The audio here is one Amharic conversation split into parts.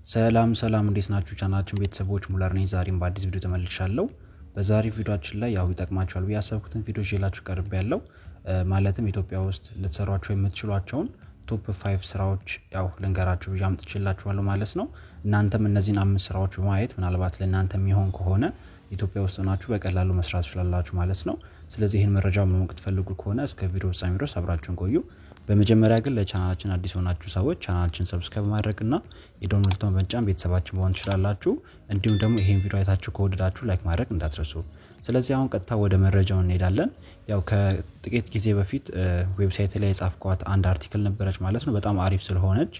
ሰላም እንዴት ናችሁ ቻናላችን ቤተሰቦች ሙላር ነኝ ዛሬም በአዲስ ቪዲዮ ተመልሻለሁ በዛሬ ቪዲዮአችን ላይ ያው ይጠቅማችኋል ብያሰብኩትን ቪዲዮ ይዤላችሁ ቀርቤያለሁ ማለትም ኢትዮጵያ ውስጥ ልትሰሯቸው የምትችሏቸውን ቶፕ 5 ስራዎች ያው ልንገራችሁ ብዬ አምጥቼላችኋለሁ ማለት ነው እናንተም እነዚህን 5 ስራዎች በማየት ምናልባት ለእናንተ የሚሆን ከሆነ ኢትዮጵያ ውስጥ ሆናችሁ በቀላሉ መስራት ትችላላችሁ ማለት ነው ስለዚህ ይሄን መረጃ ማወቅ ትፈልጉ ከሆነ እስከ ቪዲዮ ፍጻሜ ድረስ አብራችሁን ቆዩ በመጀመሪያ ግን ለቻናላችን አዲስ ሆናችሁ ሰዎች ቻናላችን ሰብስክራይብ ማድረግና የደወል ምልክቱን በመጫን ቤተሰባችን መሆን ትችላላችሁ እንዲሁም ደግሞ ይሄን ቪዲዮ አይታችሁ ከወደዳችሁ ላይክ ማድረግ እንዳትረሱ ስለዚህ አሁን ቀጥታ ወደ መረጃው እንሄዳለን ያው ከጥቂት ጊዜ በፊት ዌብሳይት ላይ የጻፍኳት አንድ አርቲክል ነበረች ማለት ነው በጣም አሪፍ ስለሆነች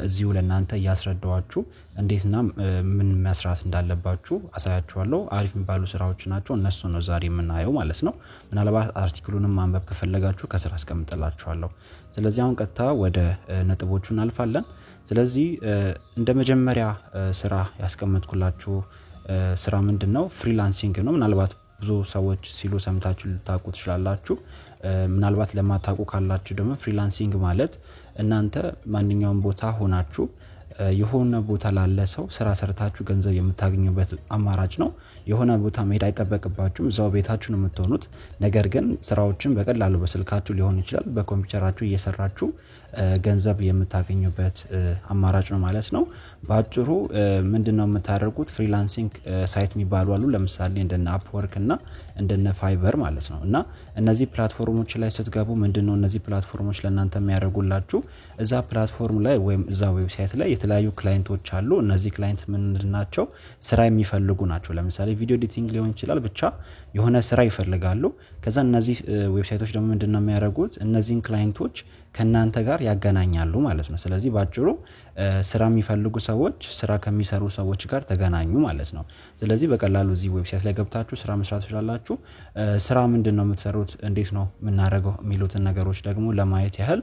እዚሁ ለእናንተ ያስረዳዋችሁ እንዴትና ምን መስራት እንዳለባችሁ አሳያችኋለሁ አሪፍ የሚባሉ ስራዎች ናቸው እነሱ ነው ዛሬ የምናየው ማለት ነው ምናልባት አርቲክሉንም ማንበብ ከፈለጋችሁ ከስራ አስቀምጥላችኋለሁ ስለዚህ አሁን ቀጥታ ወደ ነጥቦቹ እናልፋለን ስለዚህ እንደ መጀመሪያ ስራ ያስቀምጥኩላችሁ ስራ ምንድነው ፍሪላንሲንግ ነው ምናልባት ብዙ ሰዎች ሲሉ ሰምታችሁ ልታውቁ ትችላላችሁ ምናልባት ለማታውቁ ካላችሁ ደግሞ ፍሪላንሲንግ ማለት እናንተ ማንኛውም ቦታ ሆናችሁ የሆነ ቦታ ላለ ሰው ስራ ሰርታችሁ ገንዘብ የምታገኙበት አማራጭ ነው የሆነ ቦታ መሄድ አይተበቅባችሁም እዛው ቤታችሁ ነው የምትሆኑት ነገር ግን ስራዎችን በቀላሉ በስልካችሁ ሊሆን ይችላል በኮምፒውተራችሁ እየሰራችሁ ገንዘብ የምታገኙበት አማራጭ ነው ማለት ነው ባጭሩ ምንድነው የምታደርጉት ፍሪላንሲንግ ሳይት የሚባሉ አሉ ለምሳሌ እንደነ አፕወርክ እና እንደነ ፋይበር ማለት ነው እና እነዚህ ፕላትፎርሞች ላይ ስትገቡ ምንድነው እነዚህ ፕላትፎርሞች ለእናንተ የሚያደርጉላችሁ እዛ ፕላትፎርም ላይ ወይም እዛ ዌብሳይት ላይ የተለያዩ ክላይንቶች አሉ እነዚህ ክላይንት ምንድናቸው ስራ የሚፈልጉ ናቸው ለምሳሌ ቪዲዮ ኤዲቲንግ ሊሆን ይችላል ብቻ የሆነ ስራ ይፈልጋሉ ከዛ እነዚህ ዌብሳይቶች ደግሞ ምንድነው የሚያደርጉት እነዚህን ክላይንቶች ከናንተ ጋር ያገናኛሉ ማለት ነው ስለዚህ ባጭሩ ስራ የሚፈልጉ ሰዎች ስራ ከሚሰሩ ሰዎች ጋር ተገናኙ ማለት ነው ስለዚህ በቀላሉ እዚህ ዌብሳይት ላይ ገብታችሁ ስራ መስራት ትችላላችሁ ስራ ምንድነው የምትሰሩት እንዴት ነው ምናረጋው የሚሉትን ነገሮች ደግሞ ለማየት ያህል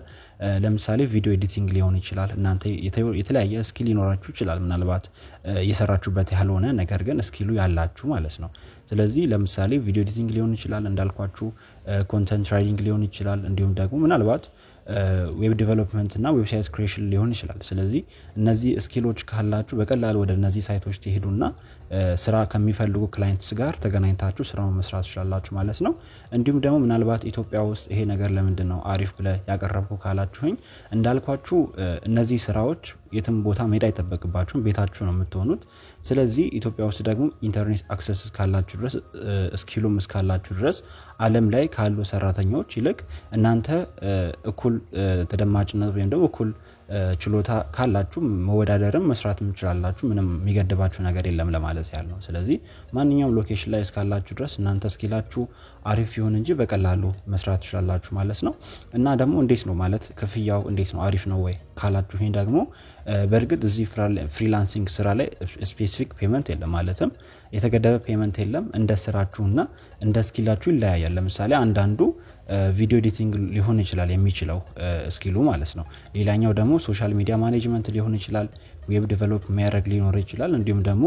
ለምሳሌ ቪዲዮ ኤዲቲንግ ሊሆን ይችላል እናንተ የተለያየ ስኪል ሊኖራችሁ ይችላል ምናልባት እየሰራችሁበት ያልሆነ ነገር ግን ስኪሉ ያላችሁ ማለት ነው ስለዚህ ለምሳሌ ቪዲዮ ኤዲቲንግ ሊሆን ይችላል እንዳልኳችሁ ኮንተንት ራይቲንግ ሊሆን ይችላል እንዲሁም ደግሞ ምናልባት ዌብ ዴቨሎፕመንት እና ዌብሳይት ክሪኤሽን ሊሆን ይችላል ስለዚህ እነዚህ ስኪሎች ካላችሁ በቀላሉ ወደ እነዚህ ሳይቶች ትሄዱና ስራ ከሚፈልጉ ክላይንትስ ጋር ተገናኝታችሁ ስራውን መስራት ትችላላችሁ ማለት ነው እንዲሁም ደግሞ ምናልባት ኢትዮጵያ ውስጥ ይሄ ነገር ለምንድነው አሪፍ ብለ ያቀረብኩ ካላችሁኝ እንዳልኳችሁ እነዚህ ስራዎች የትም ቦታ መሄድ አይተበቅባችሁም ቤታችሁ ነው የምትሆኑት ስለዚህ ኢትዮጵያ ውስጥ ደግሞ ኢንተርኔት አክሰስ ካላችሁ ድረስ ስኪሉም እስካላችሁ ድረስ ዓለም ላይ ካሉ ሰራተኞች ይልቅ እናንተ እኩል ተደማጭነት ወይም ደግሞ እኩል ችሎታ ካላችሁ መወዳደርም መስራትም ትችላላችሁ ምንም የሚገድባችሁ ነገር የለም ለማለት ያለው ስለዚህ ማንኛውም ሎኬሽን ላይ እስካላችሁ ድረስ እናንተ ስኪላችሁ አሪፍ ይሁን እንጂ በቀላሉ መስራት ትችላላችሁ ማለት ነው እና ደግሞ እንዴት ነው ማለት ክፍያው እንዴት ነው አሪፍ ነው ወይ ካላችሁ ይሄን ደግሞ በርግጥ እዚህ ፍሪላንሲንግ ስራ ላይ ስፔሲፊክ ፔመንት የለም ማለትም የተገደበ ፔመንት የለም እንደ ስራችሁና እንደ ስኪላችሁ ይለያያል ለምሳሌ አንዳንዱ ቪዲዮ ኤዲቲንግ ሊሆን ይችላል የሚችለው ስኪሉ ማለት ነው ሌላኛው ደግሞ ሶሻል ሚዲያ ማኔጅመንት ሊሆን ይችላል ዌብ ዴቨሎፕ የሚያደርግ ሊኖር ይችላል እንዲሁም ደግሞ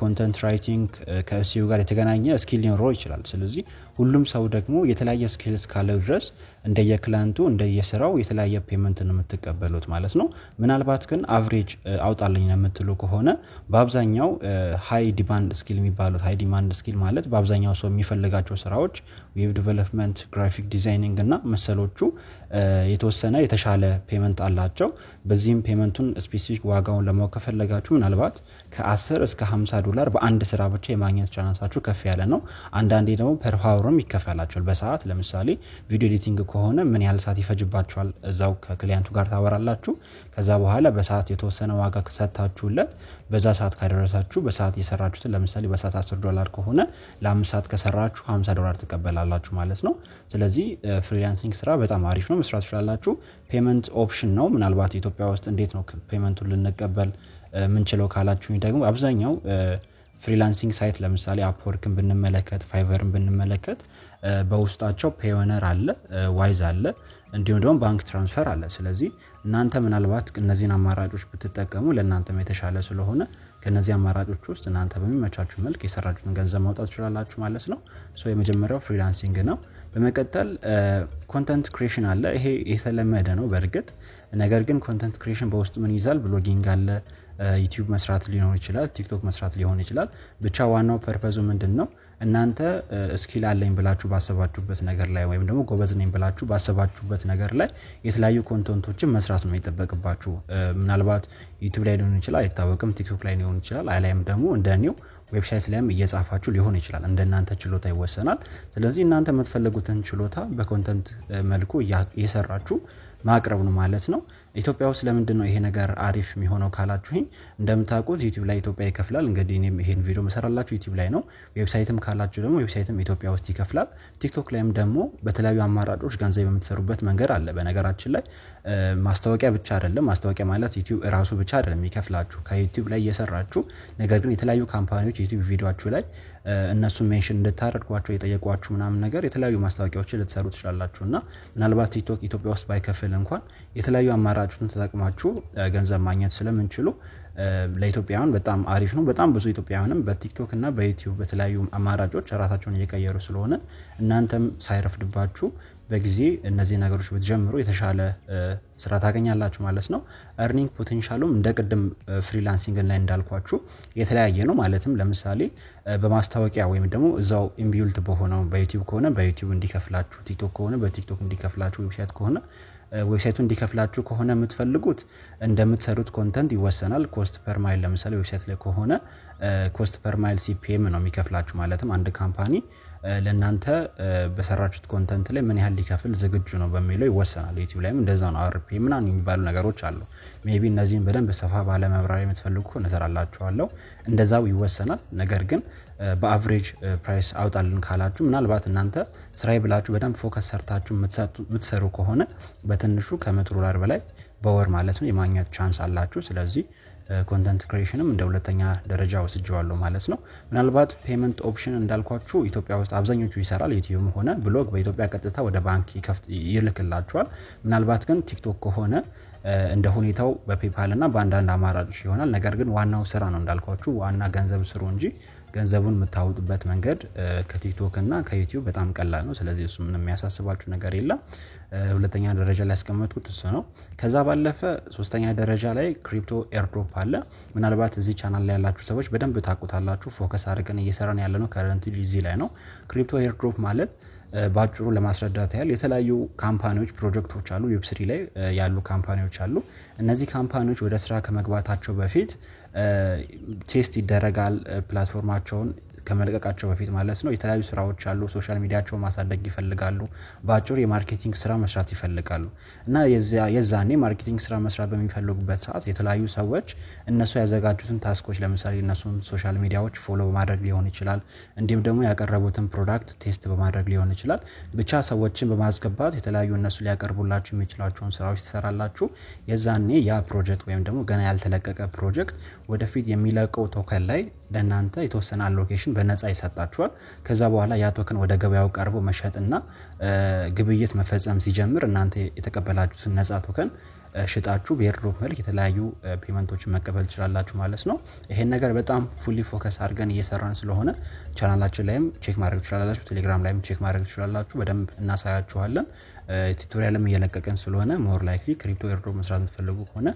ኮንተንት ራይቲንግ ከኤስኢኦ ጋር የተገናኘ ስኪል ሊኖር ይችላል ስለዚህ ሁሉም ሰው ደግሞ የተለያየ ስኪልስ ካለው ድረስ እንደየክላንቱ እንደየስራው የተለያየ ፔመንት ነው የምትቀበሉት ማለት ነው ምናልባት ግን አቨሬጅ አውጣልኝ ለምትሉ ከሆነ በአብዛኛው ሃይ ዲማንድ ስኪል የሚባሉት ሃይ ዲማንድ ስኪል ማለት በአብዛኛው ሰው የሚፈልጋቸው ስራዎች ዌብ ዴቨሎፕመንት ግራፊክ ዲዛይኒንግ እና መሰሎቹ የተወሰነ የተሻለ ፔመንት አላቸው በዚህም ፔመንቱን ስፔሲፊክ ዋጋውን ለማወቅ ከፈለጋችሁ ምናልባት ከ10 እስከ $50 በአንድ ስራ ብቻ የማግኘት ቻንሳችሁ ከፍ ያለ ነው አንዳንዴ ደግሞ ፐር ሃወርም ይከፈላችኋል በሰዓት ለምሳሌ ቪዲዮ ኤዲቲንግ ከሆነ ምን ያህል ሰዓት ይፈጅባችኋል እዛው ከክሊያንቱ ጋር ታወራላችሁ ከዛ በኋላ በሰዓት የተወሰነ ዋጋ ከሰጣችሁለት በዛ ሰዓት ካደረሳችሁ በሰዓት የሰራችሁትን ለምሳሌ በሰዓት $10 ከሆነ ለ5 ሰዓት ከሰራችሁ $50 ተቀበላላችሁ ማለት ነው ስለዚህ ፍሪላንሲንግ ስራ በጣም አሪፍ ነው መስራት ትችላላችሁ ፔመንት ኦፕሽን ነው ምናልባት ኢትዮጵያ ውስጥ እንዴት ነው ፔመንቱን ልንቀበል ምንችለው ካላችሁኝ ደግሞ አብዛኛው ፍሪላንሲንግ ሳይት ለምሳሌ አፕወርክን ብንመለከት ፋይቨርን ብንመለከት በውስጣቸው ፔዮነር አለ ዋይዝ አለ እንዲሁም ደግሞ ባንክ ትራንስፈር አለ። ስለዚህ እናንተ ምናልባት እነዚህን አማራጮች ብትጠቀሙ ለእናንተም የተሻለ ስለሆነ ከነዚህ አማራጮች ውስጥ እናንተ በሚመቻችሁ መልክ የሰራችሁትን ገንዘብ ማውጣት ትችላላችሁ ማለት ነው። የመጀመሪያው ፍሪላንሲንግ ነው። በመቀጠል ኮንተንት ክሪኤሽን አለ። ይሄ የተለመደ ነው በእርግጥ ነገር ግን ኮንተንት ክሪኤሽን በውስጡ ምን ይዛል? ብሎጊንግ አለ፣ ዩቲዩብ መስራት ሊሆን ይችላል፣ ቲክቶክ መስራት ሊሆን ይችላል። ብቻ ዋናው ፐርፐዙ ምንድነው? እናንተ ስኪል አለኝ ብላችሁ ባሰባችሁበት ነገር ላይ ወይም ደግሞ ጎበዝ ነኝ ብላችሁ ባሰባችሁበት ነገር ላይ የተለያዩ ኮንተንቶችን መስራት ነው የሚጠበቅባችሁ። ምናልባት ዩቲዩብ ላይ ሊሆን ይችላል አይታወቅም፣ ቲክቶክ ላይ ሊሆን ይችላል፣ አላይም ደግሞ እንደኔው ዌብሳይት ላይም እየጻፋችሁ ሊሆን ይችላል። እንደናንተ ችሎታ ይወሰናል። ስለዚህ እናንተ የምትፈልጉትን ችሎታ በኮንተንት መልኩ እየሰራችሁ ማቅረብ ነው ማለት ነው። ኢትዮጵያ ውስጥ ለምንድን ነው ይሄ ነገር አሪፍ የሚሆነው ካላችሁኝ እንደምታውቁት ዩቲዩብ ላይ ኢትዮጵያ ይከፍላል። እንግዲህ እኔም ይሄን ቪዲዮ መሰራላችሁ ዩቲዩብ ላይ ነው። ዌብሳይትም ካላችሁ ደግሞ ዌብሳይትም ኢትዮጵያ ውስጥ ይከፍላል። ቲክቶክ ላይም ደግሞ በተለያዩ አማራጮች ገንዘብ የምትሰሩበት መንገድ አለ። በነገራችን ላይ ማስታወቂያ ብቻ አይደለም። ማስታወቂያ ማለት ዩቲዩብ ራሱ ብቻ አይደለም ይከፍላችሁ ከዩቲዩብ ላይ እየሰራችሁ ነገር ግን የተለያዩ ካምፓኒዎች ዩቲዩብ ቪዲዮአችሁ ላይ እነሱን ሜንሽን እንድታደርጓቸው የጠየቋችሁ ምናምን ነገር የተለያዩ ማስታወቂያዎችን ልትሰሩ ትችላላችሁና ምናልባት ቲክቶክ ኢትዮጵያ ውስጥ ባይከፍል እንኳን የተለያዩ አማራጮችን ተጠቅማችሁ ገንዘብ ማግኘት ስለምንችሉ ለኢትዮጵያውያን በጣም አሪፍ ነው። በጣም ብዙ ኢትዮጵያውያንም በቲክቶክ እና በዩቲዩብ በተለያዩ አማራጮች ራሳቸውን እየቀየሩ ስለሆነ እናንተም ሳይረፍድባችሁ በጊዜ እነዚህ ነገሮች ብትጀምሩ የተሻለ ስራ ታገኛላችሁ ማለት ነው። earning potentialም እንደቀደም ፍሪላንሲንግ ላይ እንዳልኳችሁ የተለያየ ነው። ማለትም ለምሳሌ በማስታወቂያ ወይም ደግሞ እዛው ኢምቢልት በሆነው በዩቲዩብ ከሆነ በዩቲዩብ እንዲከፍላችሁ፣ ቲክቶክ ከሆነ በቲክቶክ እንዲከፍላችሁ፣ ዌብሳይት ከሆነ ዌብሳይቱ እንዲከፍላችሁ ከሆነ የምትፈልጉት እንደምትሰሩት ኮንተንት ይወሰናል። ኮስት ፐር ማይል ለምሳሌ ዌብሳይት ላይ ከሆነ ኮስት ፐር ማይል ሲፒኤም ነው የሚከፍላችሁ። ማለትም አንድ ካምፓኒ ለእናንተ በሰራችሁት ኮንተንት ላይ ምን ያህል ሊከፍል ዝግጁ ነው በሚለው ይወሰናል። ዩቲዩብ ላይም እንደዛ ነው። አርፒኤም ምናምን የሚባሉ ነገሮች አሉ። ሜቢ እነዚህን በደንብ ሰፋ ባለ ማብራሪያ የምትፈልጉ ከሆነ እሰራላችኋለሁ። እንደዛው ይወሰናል። ነገር ግን በአቨሬጅ ፕራይስ አውጣልን ካላችሁ ምናልባት እናንተ ስራይ ብላችሁ በደንብ ፎከስ ሰርታችሁ የምትሰሩ ከሆነ በትንሹ $100 በላይ በወር ማለት ነው የማግኘት ቻንስ አላችሁ። ስለዚህ ኮንተንት ክሪኤሽንም እንደ ሁለተኛ ደረጃ ወስጄዋለሁ ማለት ነው። ምናልባት ፔመንት ኦፕሽን እንዳልኳችሁ ኢትዮጵያ ውስጥ አብዛኞቹ ይሰራል። ዩቲዩብም ሆነ ብሎግ በኢትዮጵያ ቀጥታ ወደ ባንክ ይልክላችኋል። ምናልባት ግን ቲክቶክ ከሆነ እንደ ሁኔታው በፔፓል እና በአንዳንድ አማራጮች ይሆናል። ነገር ግን ዋናው ስራ ነው እንዳልኳችሁ ዋና ገንዘብ ስሩ እንጂ ገንዘቡን የምታወጡበት መንገድ ከቲክቶክ እና ከዩቲዩብ በጣም ቀላል ነው። ስለዚህ እሱ ምንም የሚያሳስባችሁ ነገር የለም። ሁለተኛ ደረጃ ላይ ያስቀመጥኩት እሱ ነው። ከዛ ባለፈ ሶስተኛ ደረጃ ላይ ክሪፕቶ ኤርድሮፕ አለ። ምናልባት እዚህ ቻናል ላይ ያላችሁ ሰዎች በደንብ ታውቁታላችሁ። ፎከስ አድርገን እየሰራን ያለነው ከረንትሊ እዚህ ላይ ነው። ክሪፕቶ ኤርድሮፕ ማለት ባጭሩ ለማስረዳት ያህል የተለያዩ ካምፓኒዎች ፕሮጀክቶች አሉ። ዌብ3 ላይ ያሉ ካምፓኒዎች አሉ። እነዚህ ካምፓኒዎች ወደ ስራ ከመግባታቸው በፊት ቴስት ይደረጋል። ፕላትፎርማቸውን ከመለቀቃቸው በፊት ማለት ነው። የተለያዩ ስራዎች አሉ። ሶሻል ሚዲያቸውን ማሳደግ ይፈልጋሉ። ባጭሩ የማርኬቲንግ ስራ መስራት ይፈልጋሉ እና የዛኔ ማርኬቲንግ ስራ መስራት በሚፈልጉበት ሰዓት የተለያዩ ሰዎች እነሱ ያዘጋጁትን ታስኮች ለምሳሌ እነሱን ሶሻል ሚዲያዎች ፎሎ በማድረግ ሊሆን ይችላል። እንዲሁም ደግሞ ያቀረቡትን ፕሮዳክት ቴስት በማድረግ ሊሆን ይችላል። ብቻ ሰዎችን በማስገባት የተለያዩ እነሱ ሊያቀርቡላችሁ የሚችላቸውን ስራዎች ትሰራላችሁ። የዛኔ ያ ፕሮጀክት ወይም ደግሞ ገና ያልተለቀቀ ፕሮጀክት ወደፊት የሚለቀው ቶከን ላይ ለእናንተ የተወሰነ አሎኬሽን በነፃ ይሰጣችኋል። ከዛ በኋላ ያ ቶከን ወደ ገበያው ቀርቦ መሸጥና ግብይት መፈጸም ሲጀምር እናንተ የተቀበላችሁትን ነፃ ቶከን ሽጣችሁ በኤርድሮፕ መልክ የተለያዩ ፔመንቶችን መቀበል ትችላላችሁ ማለት ነው። ይሄን ነገር በጣም ፉሊ ፎከስ አድርገን እየሰራን ስለሆነ ቻናላችን ላይም ቼክ ማድረግ ትችላላችሁ። ቴሌግራም ላይም ቼክ ማድረግ ትችላላችሁ። በደንብ እናሳያችኋለን። ቱቶሪያልም እየለቀቀን ስለሆነ ሞር ላይክሊ ክሪፕቶ ኤርድሮፕ መስራት የምትፈልጉ ከሆነ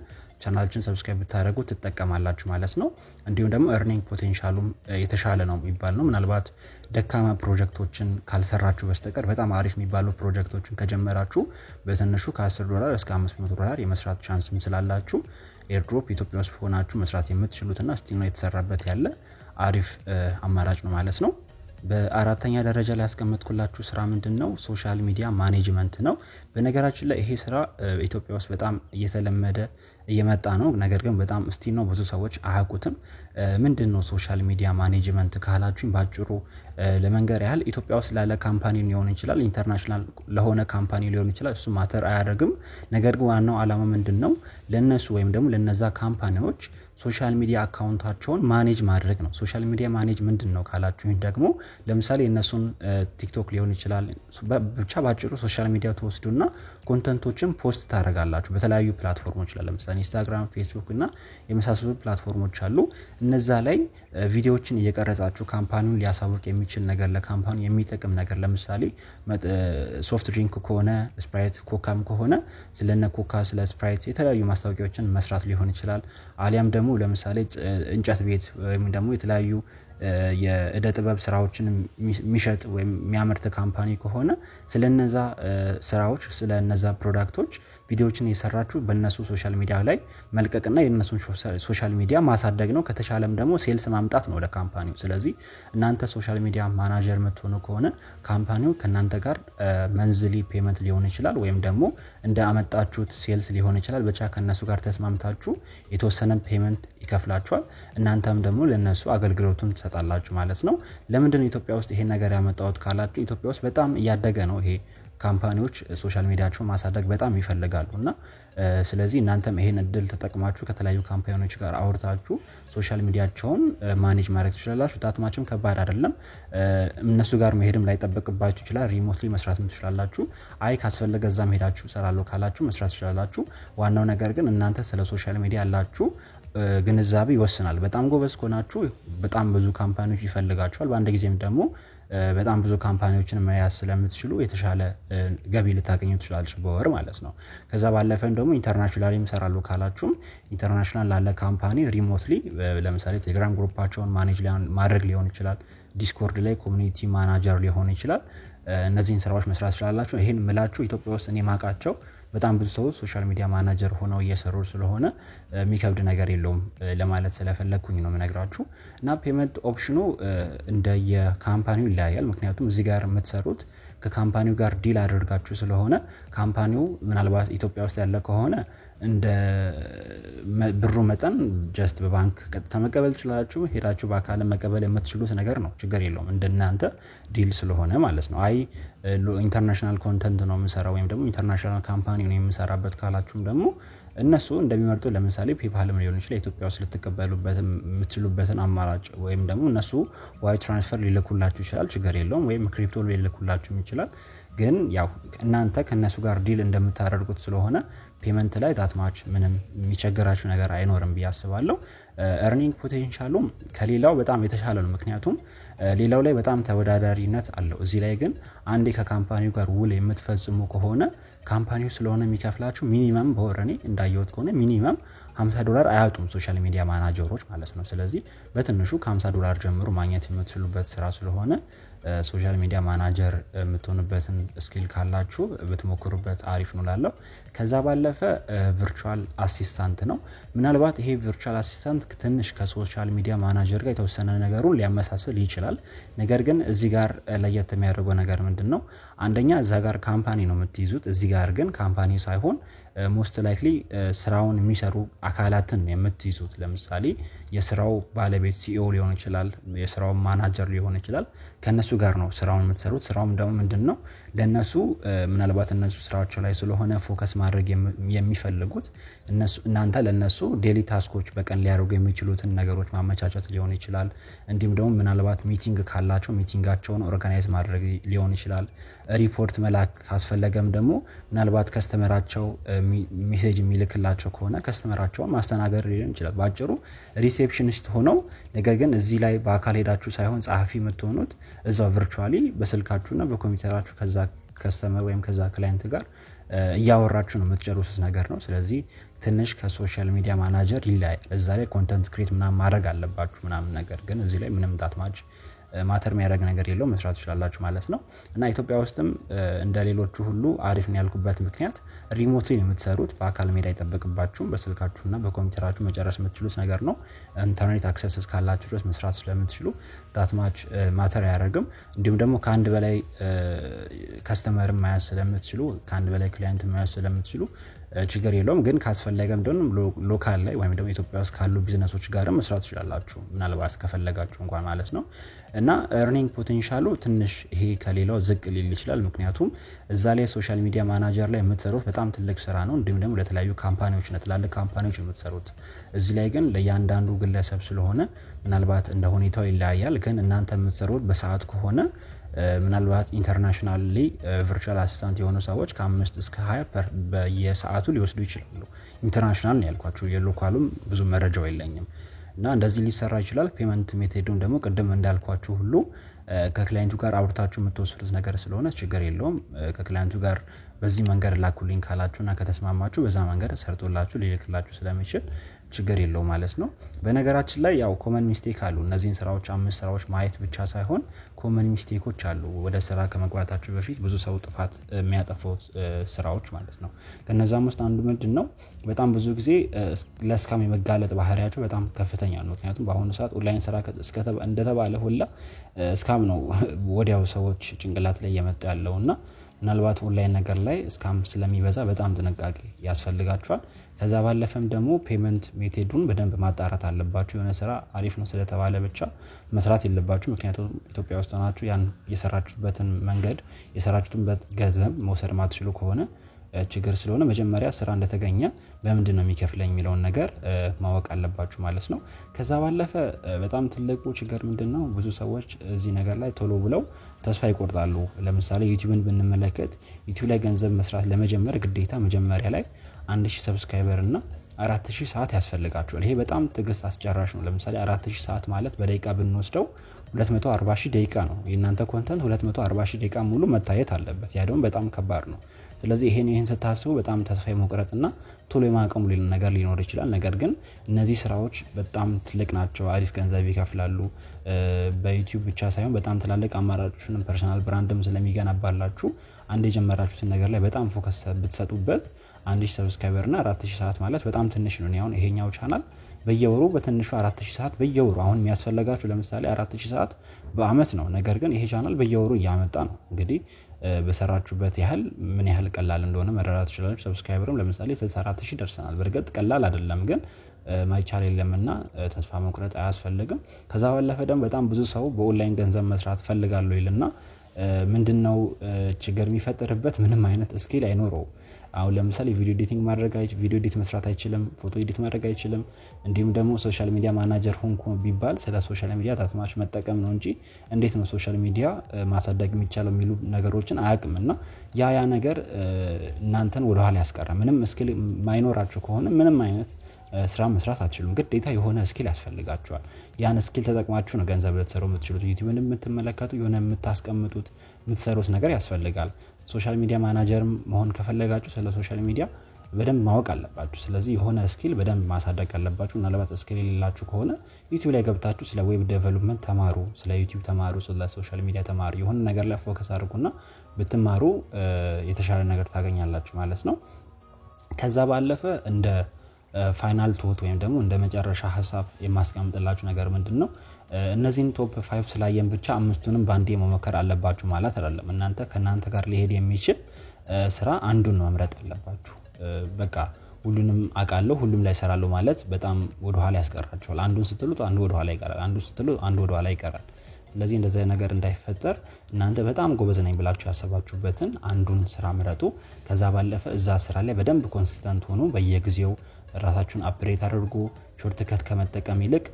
ቻናላችን ሰብስክራይብ ብታደርጉ ትጠቀማላችሁ ማለት ነው። እንዲሁም ደግሞ earning potentialum የተሻለ ነው የሚባል ነው። ምናልባት ደካማ ፕሮጀክቶችን ካልሰራችሁ በስተቀር በጣም አሪፍ የሚባሉ ፕሮጀክቶችን ከጀመራችሁ በትንሹ $10 እስከ $500 የመስራት ቻንስም ስላላችሁ ኤርድሮፕ ኢትዮጵያ ውስጥ ሆናችሁ መስራት የምትችሉትና ስቲል ነው የተሰራበት ያለ አሪፍ አማራጭ ነው ማለት ነው። በአራተኛ ደረጃ ላይ ያስቀመጥኩላችሁ ስራ ምንድነው? ሶሻል ሚዲያ ማኔጅመንት ነው። በነገራችን ላይ ይሄ ስራ ኢትዮጵያ ውስጥ በጣም እየተለመደ እየመጣ ነው። ነገር ግን በጣም ስቲል ነው ብዙ ሰዎች አያውቁትም። ምንድነው ሶሻል ሚዲያ ማኔጅመንት ካላችሁኝ ባጭሩ ለመንገር ያህል ኢትዮጵያ ውስጥ ላለ ካምፓኒ ሊሆን ይችላል፣ ኢንተርናሽናል ለሆነ ካምፓኒ ሊሆን ይችላል። እሱ ማተር አያደርግም። ነገር ግን ዋናው ዓላማ ምንድነው? ለነሱ ወይም ደግሞ ለነዛ ካምፓኒዎች ሶሻል ሚዲያ አካውንታቸውን ማኔጅ ማድረግ ነው። ሶሻል ሚዲያ ማኔጅ ምንድነው ካላችሁኝ ደግሞ ለምሳሌ እነሱን ቲክቶክ ሊሆን ይችላል ብቻ ባጭሩ ሶሻል ሚዲያ ተወስዱና ኮንተንቶችን ፖስት ታደርጋላችሁ በተለያዩ ፕላትፎርሞች ላይ ለምሳሌ ኢንስታግራም ፌስቡክ እና የመሳሰሉ ፕላትፎርሞች አሉ። እነዛ ላይ ቪዲዮዎችን እየቀረጻችሁ ካምፓኒውን ሊያሳውቅ የሚችል ነገር ለካምፓኒው የሚጠቅም ነገር ለምሳሌ ሶፍት ድሪንክ ከሆነ ስፕራይት ኮካም ከሆነ ስለነ ኮካ ስለ ስፕራይት የተለያዩ ማስታወቂያዎችን መስራት ሊሆን ይችላል። አሊያም ደግሞ ለምሳሌ እንጨት ቤት ወይም ደግሞ የተለያዩ የእደ ጥበብ ስራዎችን የሚሸጥ ወይም የሚያመርት ካምፓኒ ከሆነ ስለነዛ ስራዎች ስለነዛ ፕሮዳክቶች ቪዲዮዎችን እየሰራችሁ በእነሱ ሶሻል ሚዲያ ላይ መልቀቅና የነሱን ሶሻል ሚዲያ ማሳደግ ነው። ከተቻለም ደግሞ ሴልስ ማምጣት ነው ለካምፓኒው። ስለዚህ እናንተ ሶሻል ሚዲያ ማናጀር የምትሆኑ ከሆነ ካምፓኒው ከናንተ ጋር መንዝሊ ፔመንት ሊሆን ይችላል ወይም ደግሞ እንደ አመጣችሁት ሴልስ ሊሆን ይችላል ብቻ ከነሱ ጋር ተስማምታችሁ የተወሰነ ፔመንት ይከፍላችኋል። እናንተም ደግሞ ለነሱ አገልግሎቱን ትሰጣላችሁ ማለት ነው። ለምንድነው ኢትዮጵያ ውስጥ ይሄን ነገር ያመጣውት ካላችሁ ኢትዮጵያ ውስጥ በጣም እያደገ ነው ይሄ ካምፓኒዎች ሶሻል ሚዲያቸውን ማሳደግ በጣም ይፈልጋሉና ስለዚህ እናንተም ይሄን እድል ተጠቅማችሁ ከተለያዩ ካምፓኒዎች ጋር አውርታችሁ ሶሻል ሚዲያቸውን ማኔጅ ማድረግ ትችላላችሁ። ታትማችም ከባድ አይደለም። እነሱ ጋር መሄድም ላይ ተጠብቅባችሁ ይችላል። ሪሞትሊ መስራትም ትችላላችሁ። አይ ካስፈለገ እዛም ሄዳችሁ ሰራለው ካላችሁ መስራት ትችላላችሁ። ዋናው ነገር ግን እናንተ ስለ ሶሻል ሚዲያ ያላችሁ ግንዛቤ ይወስናል። በጣም ጎበዝ ከሆናችሁ በጣም ብዙ ካምፓኒዎች ይፈልጋችኋል። በአንድ ጊዜም ደግሞ በጣም ብዙ ካምፓኒዎችን መያዝ ስለምትችሉ የተሻለ ገቢ ልታገኙ ትችላላችሁ በወር ማለት ነው። ከዛ ባለፈም ደግሞ ኢንተርናሽናሊ መስራሉ ካላችሁም ኢንተርናሽናል ላለ ካምፓኒ ሪሞትሊ ለምሳሌ ቴሌግራም ግሩፓቸውን ማኔጅ ማድረግ ሊሆን ይችላል። ዲስኮርድ ላይ ኮሚኒቲ ማናጀር ሊሆን ይችላል። እነዚህን ስራዎች መስራት ትችላላችሁ። ይሄን ምላችሁ ኢትዮጵያ ውስጥ እኔ ማቃቸው በጣም ብዙ ሰዎች ሶሻል ሚዲያ ማናጀር ሆነው እየሰሩ ስለሆነ የሚከብድ ነገር የለውም ለማለት ስለፈለኩኝ ነው የምነግራችሁ። እና ፔመንት ኦፕሽኑ እንደ የካምፓኒው ይለያያል። ምክንያቱም እዚህ ጋር የምትሰሩት ከካምፓኒው ጋር ዲል አድርጋችሁ ስለሆነ ካምፓኒው ምናልባት ኢትዮጵያ ውስጥ ያለ ከሆነ እንደ ብሩ መጠን ጀስት በባንክ ቀጥታ መቀበል ትችላላችሁ። ሄዳችሁ በአካል መቀበል የምትችሉት ነገር ነው። ችግር የለውም እንደናንተ ዲል ስለሆነ ማለት ነው። አይ ኢንተርናሽናል ኮንተንት ነው የምሰራው ወይም ደግሞ ኢንተርናሽናል ካምፓኒ ነው የምሰራበት ካላችሁም ደግሞ እነሱ እንደሚመርጡ ለምሳሌ ፔፓልም ሊሆን ይችላል ኢትዮጵያ ውስጥ ልትቀበሉበት የምትችሉበትን አማራጭ ወይም ደግሞ እነሱ ዋይር ትራንስፈር ሊልኩላችሁ ይችላል። ችግር የለውም። ወይም ክሪፕቶ ሊልኩላችሁ ይችላል። ግን ያው እናንተ ከነሱ ጋር ዲል እንደምታደርጉት ስለሆነ ፔመንት ላይ ዳትማች ምንም የሚቸገራችሁ ነገር አይኖርም ብያስባለሁ። earning potential ከሌላው በጣም የተሻለ ነው። ምክንያቱም ሌላው ላይ በጣም ተወዳዳሪነት አለው። እዚህ ላይ ግን አንዴ ከካምፓኒው ጋር ውል የምትፈጽሙ ከሆነ ካምፓኒው ስለሆነ የሚከፍላችሁ ሚኒመም በወረኔ እንዳየሁት ከሆነ ሚኒመም $50 አያጡም ሶሻል ሚዲያ ማናጀሮች ማለት ነው። ስለዚህ በትንሹ ከ$50 ጀምሮ ማግኘት የምትችሉበት ስራ ስለሆነ ሶሻል ሚዲያ ማናጀር የምትሆኑበትን ስኪል ካላችሁ ብትሞክሩበት አሪፍ ነው ላለው። ከዛ ባለፈ ቨርቹዋል አሲስታንት ነው። ምናልባት ይሄ ቨርቹዋል አሲስታንት ትንሽ ከሶሻል ሚዲያ ማናጀር ጋር የተወሰነ ነገሩን ሊያመሳስል ይችላል። ነገር ግን እዚህ ጋር ለየት የሚያደርገው ነገር ምንድነው? አንደኛ እዛ ጋር ካምፓኒ ነው የምትይዙት። እዚህ ጋር ግን ካምፓኒ ሳይሆን ሞስት ላይክሊ ስራውን የሚሰሩ አካላትን የምትይዙት። ለምሳሌ የስራው ባለቤት ሲኢኦ ሊሆን ይችላል፣ የስራው ማናጀር ሊሆን ይችላል። ከነሱ ጋር ነው ስራውን የምትሰሩት። ስራውም ደግሞ ምንድነው ለነሱ ምናልባት እነሱ ስራቸው ላይ ስለሆነ ፎከስ ማድረግ የሚፈልጉት እናንተ ለነሱ ዴሊ ታስኮች በቀን ሊያደርጉ የሚችሉትን ነገሮች ማመቻቸት ሊሆን ይችላል። እንዲሁም ደግሞ ምናልባት ሚቲንግ ካላቸው ሚቲንጋቸውን ኦርጋናይዝ ማድረግ ሊሆን ይችላል። ሪፖርት መላክ ካስፈለገም ደግሞ ምናልባት ከስተመራቸው ሜሴጅ የሚልክላቸው ከሆነ ከስተመራቸውን ማስተናገድ ሊሆን ይችላል። ባጭሩ ሪሴፕሽኒስት ሆነው ነገር ግን እዚህ ላይ በአካል ሄዳችሁ ሳይሆን ጸሐፊ የምትሆኑት እዛው ቨርቹዋሊ በስልካችሁና በኮምፒውተራችሁ ከዛ ከስተመር ወይም ከዛ ክላይንት ጋር እያወራችሁ ነው የምትጨርሱት ነገር ነው። ስለዚህ ትንሽ ከሶሻል ሚዲያ ማናጀር ይለያል። እዛ ላይ ኮንተንት ክሬት ምናምን ማድረግ አለባችሁ ምናምን ነገር ግን እዚህ ላይ ምንም ዳትማች ማተር የሚያደርግ ነገር የለውም። መስራት ትችላላችሁ ማለት ነው። እና ኢትዮጵያ ውስጥም እንደሌሎቹ ሁሉ አሪፍ ነው ያልኩበት ምክንያት ሪሞትሊ የምትሰሩት በአካል ሜዳ አይጠበቅባችሁም። በስልካችሁና በኮምፒውተራችሁ መጨረስ የምትችሉት ነገር ነው። ኢንተርኔት አክሰስ እስካላችሁ ድረስ መስራት ስለምትችሉ ዳትማች ማተር አያደርግም። እንዲሁም ደግሞ ከአንድ በላይ ከስተመር መያዝ ስለምትችሉ ከአንድ በላይ ክላይንት መያዝ ስለምትችሉ ችግር የለውም ግን ካስፈለገም ደግሞ ሎካል ላይ ወይም ደግሞ ኢትዮጵያ ውስጥ ካሉ ቢዝነሶች ጋርም መስራት ትችላላችሁ ምናልባት ከፈለጋችሁ እንኳን ማለት ነው እና earning potential ትንሽ ይሄ ከሌላው ዝቅ ሊል ይችላል ምክንያቱም እዛ ላይ ሶሻል ሚዲያ ማናጀር ላይ የምትሰሩት በጣም ትልቅ ስራ ነው እንዲሁም ደግሞ ለተለያዩ ካምፓኒዎች ለተለያዩ ካምፓኒዎች የምትሰሩት እዚህ ላይ ግን ለያንዳንዱ ግለሰብ ስለሆነ ምናልባት እንደ ሁኔታው ይለያያል ግን እናንተ የምትሰሩት በሰዓት ከሆነ ምናልባት ኢንተርናሽናሊ ቨርቹዋል አሲስታንት የሆኑ ሰዎች ከ5 እስከ 20 በየሰዓቱ ሊወስዱ ይችላሉ ኢንተርናሽናል ነው ያልኳችሁ የሎካሉም ብዙ መረጃው የለኝም እና እንደዚህ ሊሰራ ይችላል ፔመንት ሜቶዱን ደግሞ ቀደም እንዳልኳችሁ ሁሉ ከክላይንቱ ጋር አውርታችሁ የምትወስዱት ነገር ስለሆነ ችግር የለውም ከክላይንቱ ጋር በዚህ መንገድ ላኩልኝ ካላችሁና ከተስማማችሁ በዛ መንገድ ሰርቶላችሁ ሊልክላችሁ ስለሚችል ችግር የለውም ማለት ነው በነገራችን ላይ ያው ኮመን ሚስቴክ አሉ እነዚህን ስራዎች 5 ስራዎች ማየት ብቻ ሳይሆን ኮመን ሚስቴኮች አሉ ወደ ስራ ከመግባታችሁ በፊት ብዙ ሰው ጥፋት የሚያጠፋው ስራዎች ማለት ነው ከነዛም ውስጥ አንዱ ምንድነው በጣም ብዙ ጊዜ ለስካም የመጋለጥ ባህሪያቸው በጣም ከፍተኛ ነው ምክንያቱም በአሁኑ ሰዓት ኦንላይን ስራ እንደተባለ ሁላ ስካም ነው ወዲያው ሰዎች ጭንቅላት ላይ የመጣ ያለውና ምናልባት ኦንላይን ነገር ላይ ስካም ስለሚበዛ በጣም ጥንቃቄ ያስፈልጋችኋል ከዛ ባለፈም ደግሞ ፔመንት ሜቶዱን በደንብ ማጣራት አለባችሁ የሆነ ስራ አሪፍ ነው ስለተባለ ብቻ መስራት የለባችሁ ምክንያቱም ኢትዮጵያ ውስጥ ሆናችሁ ያን የሰራችሁበትን መንገድ የሰራችሁበት ገንዘብ መውሰድ ማትችሉ ከሆነ ችግር ስለሆነ መጀመሪያ ስራ እንደተገኘ በመንድነው የሚከፍለኝ የሚለውን ነገር ማወቅ አለባችሁ ማለት ነው ከዛ ባለፈ በጣም ትልቁ ችግር ምንድነው ብዙ ሰዎች እዚህ ነገር ላይ ቶሎ ብለው ተስፋ ይቆርጣሉ ለምሳሌ ዩቲዩብን ብንመለከት ዩቲዩብ ላይ ገንዘብ መስራት ለመጀመር ግዴታ መጀመሪያ ላይ 1000 ሰብስክራይበር እና 4000 ሰዓት ያስፈልጋቸዋል ይሄ በጣም ትግስት አስጨራሽ ነው ለምሳሌ 4000 ሰዓት ማለት በደቂቃ ብንወስደው 240000 ደቂቃ ነው የናንተ ኮንተንት 240000 ደቂቃ ሙሉ መታየት አለበት ያ ደግሞ በጣም ከባድ ነው ስለዚህ ይሄን ስታስቡ በጣም ተስፋ የመቁረጥና ቶሎ የማቀሙ ነገር ሊኖር ይችላል ነገር ግን እነዚህ ስራዎች በጣም ትልቅ ናቸው አሪፍ ገንዘብ ይከፍላሉ በዩቲዩብ ብቻ ሳይሆን በጣም ትላልቅ አማራጮችን ፐርሰናል ብራንድም ስለሚገነባላችሁ አንድ የጀመራችሁት ነገር ላይ በጣም ፎከስ ብትሰጡበት 1000 ሰብስክራይበር እና 4000 ሰዓት ማለት በጣም ትንሽ ነው አሁን ይሄኛው ቻናል በየወሩ በትንሹ 4000 ሰዓት በየወሩ አሁን የሚያስፈልጋችሁ ለምሳሌ 4000 ሰዓት በአመት ነው ነገር ግን ይሄ ቻናል በየወሩ ያመጣ ነው እንግዲህ በሰራችሁበት ያህል ምን ያህል ቀላል እንደሆነ መረዳት ይችላል ሰብስክራይበርም ለምሳሌ 64000 ደርሰናል በርግጥ ቀላል አይደለም ግን ማይቻል የለምና ተስፋ መቁረጥ አያስፈልግም ከዛ ባለፈ ደግሞ በጣም ብዙ ሰው በኦንላይን ገንዘብ መስራት ፈልጋለሁ ይልና ምንድነው ችግር የሚፈጠርበት ምንም አይነት ስኪል አይኖረው አሁን ለምሳሌ ቪዲዮ ኤዲቲንግ ማድረግ ቪዲዮ ኤዲት መስራት አይችልም ፎቶ ኤዲት ማድረግ አይችልም እንዲሁም ደግሞ ሶሻል ሚዲያ ማናጀር ሆንኩ ቢባል ስለ ሶሻል ሚዲያ ታስማሽ መጠቀም ነው እንጂ እንዴት ነው ሶሻል ሚዲያ ማሳደግ የሚቻለው የሚሉ ነገሮችን አያውቅምና ያ ነገር እናንተን ወደ ኋላ ያስቀራል ምንም ስኪል ማይኖራችሁ ከሆነ ምንም አይነት ስራ መስራት አትችሉም ግዴታ የሆነ ስኪል ያስፈልጋችኋል ያን ስኪል ተጠቅማችሁ ነው ገንዘብ ልትሰሩ የምትችሉት ዩቲዩብን የምትመለከቱ የሆነ የምታስቀምጡት የምትሰሩት ነገር ያስፈልጋል ሶሻል ሚዲያ ማናጀር መሆን ከፈለጋችሁ ስለ ሶሻል ሚዲያ በደንብ ማወቅ አለባችሁ ስለዚህ የሆነ ስኪል በደንብ ማሳደግ አለባችሁ ምናልባት ስኪል የሌላችሁ ከሆነ ዩቲዩብ ላይ ገብታችሁ ስለ ዌብ ዴቨሎፕመንት ተማሩ ስለ ዩቲዩብ ተማሩ ስለ ሶሻል ሚዲያ ተማሩ የሆነ ነገር ላይ ፎከስ አድርጉና ብትማሩ የተሻለ ነገር ታገኛላችሁ ማለት ነው ከዛ ባለፈ እንደ ፋይናል ቶት ወይም ደግሞ እንደ መጨረሻ ሐሳብ የማስቀምጥላችሁ ነገር ምንድነው እነዚህን ቶፕ 5 ስላየን ብቻ አምስቱንም ባንዴ መሞከር አለባችሁ ማለት አይደለም እናንተ ከናንተ ጋር ሊሄድ የሚችል ስራ አንዱን ነው መምረጥ አለባችሁ በቃ ሁሉንም አቃለው ሁሉም ላይ ሰራለው ማለት በጣም ወደ ኋላ ያስቀራችኋል አንዱን ስትሉት አንዱ ወደ ኋላ ይቀራል አንዱ ስትሉት አንዱ ወደ ኋላ ይቀራል ስለዚህ እንደዛ ነገር እንዳይፈጠር እናንተ በጣም ጎበዝ ነኝ ብላችሁ ያሰባችሁበትን አንዱን ስራ ምረጡ ከዛ ባለፈ እዛ ስራ ላይ በደንብ ኮንሲስተንት ሆኑ በየጊዜው ራሳችሁን አፕዴት አድርጉ ሾርትከት ከመጠቀም ይልቅ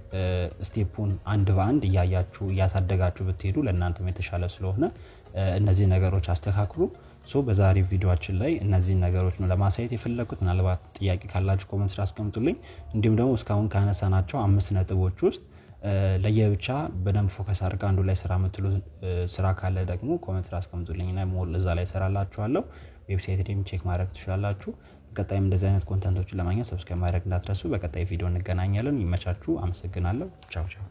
ስቴፑን አንድ በአንድ ያያችሁ ያሳደጋችሁ ብትሄዱ ለእናንተም የተሻለ ስለሆነ እነዚህ ነገሮች አስተካክሉ በዛሬ ቪዲዮአችን ላይ እነዚህ ነገሮች ነው ለማሳየት የፈለኩት ምናልባት ጥያቄ ካላችሁ ኮሜንት ላይ አስቀምጡልኝ እንዲሁም ደግሞ እስካሁን ካነሳናቸው 5 ነጥቦች ውስጥ ለየብቻ በደንብ ፎከስ አድርጋ አንዱ ላይ ስራ መጥሉ ስራ ካለ ደግሞ ኮሜንት ላይ አስቀምጡልኝና ሞል እዛ ላይ ሰራላችኋለሁ ዌብሳይት ዴም ቼክ ማድረግ ትችላላችሁ በቀጣይም እንደዚህ አይነት ኮንተንቶችን ለማግኘት ሰብስክራይብ ማድረግ እንዳትረሱ በቀጣይ ቪዲዮ እንገናኛለን ይመቻችሁ አመሰግናለሁ ቻው ቻው